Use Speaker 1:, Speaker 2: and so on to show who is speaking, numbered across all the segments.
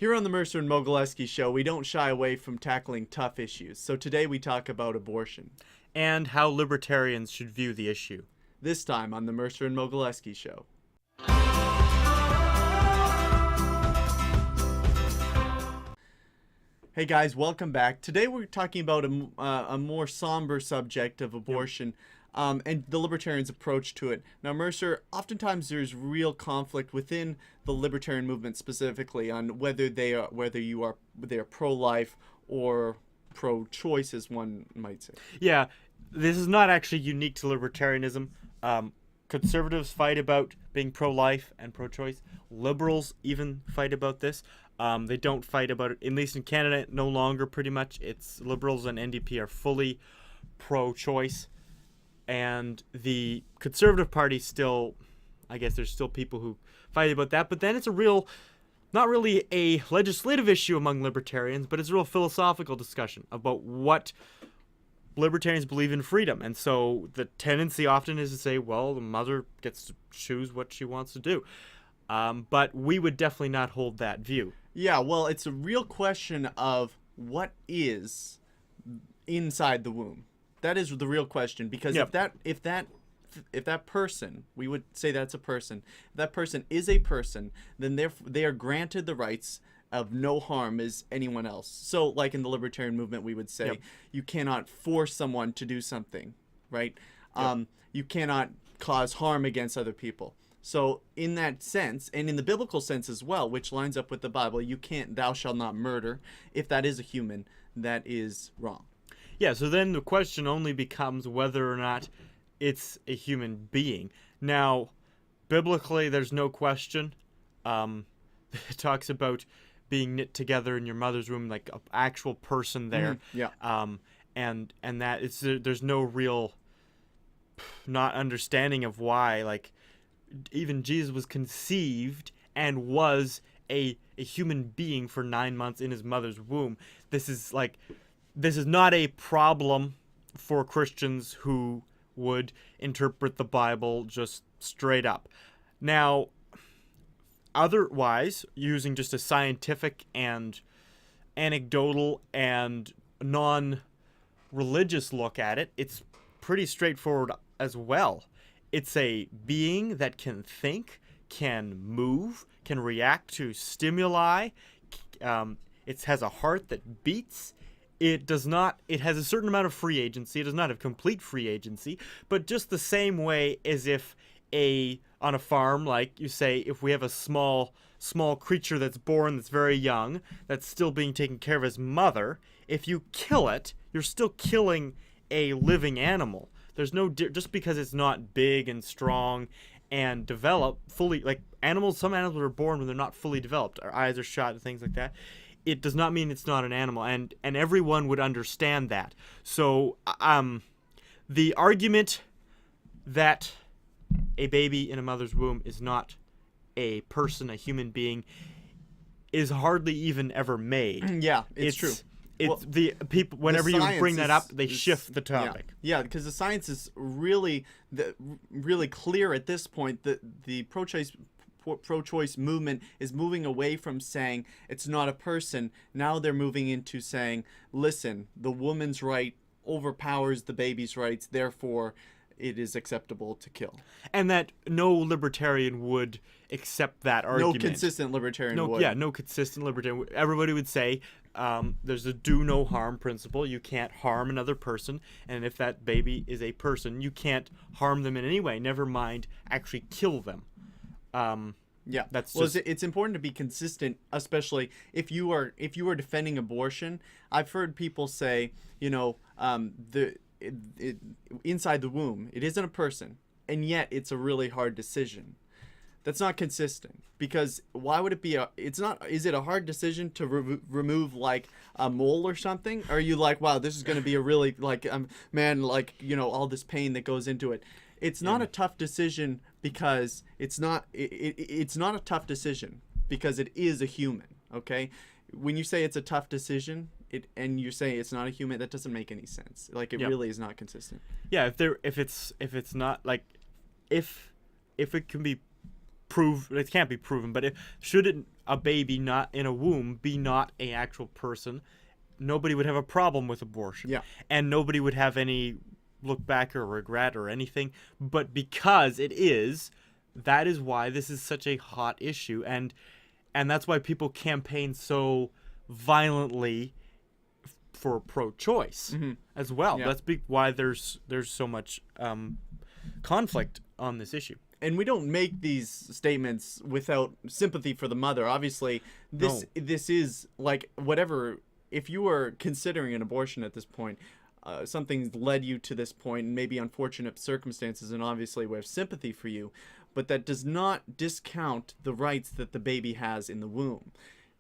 Speaker 1: Here on the Mercer and Mogilevsky show, we don't shy away from tackling tough issues. So today we talk about abortion.
Speaker 2: And how libertarians should view the issue.
Speaker 1: This time on the Mercer and Mogilevsky show. Hey guys, welcome back. Today we're talking about a more somber subject of abortion. And the libertarians' approach to it. Now, Mercer, oftentimes there's real conflict within the libertarian movement specifically on whether they are pro-life or pro-choice, as one might say.
Speaker 2: Yeah, this is not actually unique to libertarianism. Conservatives fight about being pro-life and pro-choice. Liberals even fight about this. They don't fight about it, at least in Canada, no longer pretty much. It's liberals and NDP are fully pro-choice. And the Conservative Party still, I guess there's still people who fight about that. But then it's not really a legislative issue among libertarians, but it's a real philosophical discussion about what libertarians believe in freedom. And so the tendency often is to say, well, the mother gets to choose what she wants to do. But we would definitely not hold that view.
Speaker 1: Yeah, well, it's a real question of what is inside the womb. That is the real question, because if that person, we would say that's a person, if that person is a person, then they are granted the rights of no harm as anyone else. So like in the libertarian movement, we would say you cannot force someone to do something, right? You cannot cause harm against other people. So in that sense, and in the biblical sense as well, which lines up with the Bible, thou shalt not murder. If that is a human, that is wrong.
Speaker 2: Yeah, so then the question only becomes whether or not it's a human being. Now, biblically, there's no question. It talks about being knit together in your mother's womb, like an actual person there. And that there's no real not understanding of why, like, even Jesus was conceived and was a human being for 9 months in his mother's womb. This is not a problem for Christians who would interpret the Bible just straight up. Now, otherwise, using just a scientific and anecdotal and non-religious look at it, it's pretty straightforward as well. It's a being that can think, can move, can react to stimuli. It has a heart that beats. It has a certain amount of free agency. It does not have complete free agency, but just the same way as if on a farm, like you say, if we have a small creature that's born, that's very young, that's still being taken care of as mother, if you kill it, you're still killing a living animal. There's no, just because it's not big and strong and developed fully, like some animals are born when they're not fully developed. Our eyes are shot and things like that. It does not mean it's not an animal, and everyone would understand that. So the argument that a baby in a mother's womb is not a person, a human being, is hardly even ever made.
Speaker 1: Yeah, it's true.
Speaker 2: The people, whenever you bring that up, they shift the topic.
Speaker 1: Yeah, because the science is really clear at this point. The pro-choice movement is moving away from saying it's not a person. Now they're moving into saying, listen, the woman's right overpowers the baby's rights, therefore it is acceptable to kill.
Speaker 2: And that no libertarian would accept that argument.
Speaker 1: No consistent libertarian would.
Speaker 2: Yeah, no consistent libertarian. Everybody would say there's a do no harm principle. You can't harm another person. And if that baby is a person, you can't harm them in any way, never mind actually kill them.
Speaker 1: It's important to be consistent, especially if you are defending abortion. I've heard people say, inside the womb, it isn't a person, and yet it's a really hard decision. That's not consistent, because why would it be is it a hard decision to remove like a mole or something? Or are you like, wow, this is going to be a really all this pain that goes into it? It's not a tough decision because it's not a tough decision because it is a human, okay? When you say it's a tough decision, and you say it's not a human, that doesn't make any sense. Like, it really is not consistent.
Speaker 2: Yeah, if it can be it can't be proven, but should a baby not in a womb be not an actual person, nobody would have a problem with abortion.
Speaker 1: Yeah.
Speaker 2: And nobody would have any look back or regret or anything. But because it is, that is why this is such a hot issue. And that's why people campaign so violently for pro-choice as well.
Speaker 1: Yeah.
Speaker 2: That's why there's so much conflict on this issue.
Speaker 1: And we don't make these statements without sympathy for the mother. Obviously, this is like whatever. If you are considering an abortion at this point, something's led you to this point, and maybe unfortunate circumstances, and obviously we have sympathy for you. But that does not discount the rights that the baby has in the womb.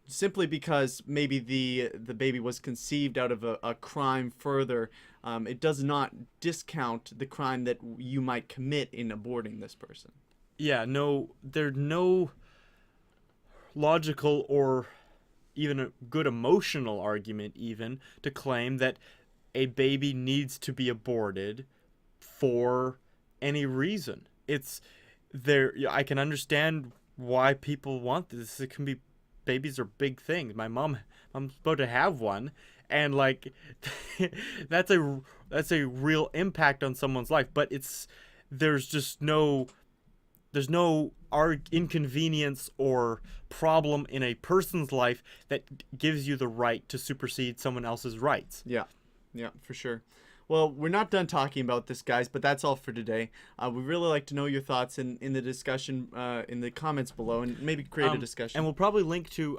Speaker 1: Simply because maybe the baby was conceived out of a crime further, it does not discount the crime that you might commit in aborting this person.
Speaker 2: Yeah, there's no logical or even a good emotional argument even to claim that a baby needs to be aborted for any reason. I can understand why people want this. It can be, babies are big things. I'm about to have one, and like that's a real impact on someone's life. But there's no inconvenience or problem in a person's life that gives you the right to supersede someone else's rights.
Speaker 1: Yeah, for sure. Well, we're not done talking about this, guys, but that's all for today. We'd really like to know your thoughts in the discussion, in the comments below, and maybe create a discussion.
Speaker 2: And we'll probably link to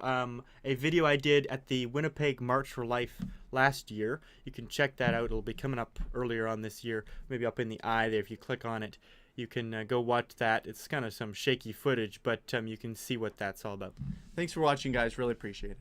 Speaker 2: a video I did at the Winnipeg March for Life last year. You can check that out. It'll be coming up earlier on this year, maybe up in the eye there. If you click on it, you can go watch that. It's kind of some shaky footage, but you can see what that's all about.
Speaker 1: Thanks for watching, guys. Really appreciate it.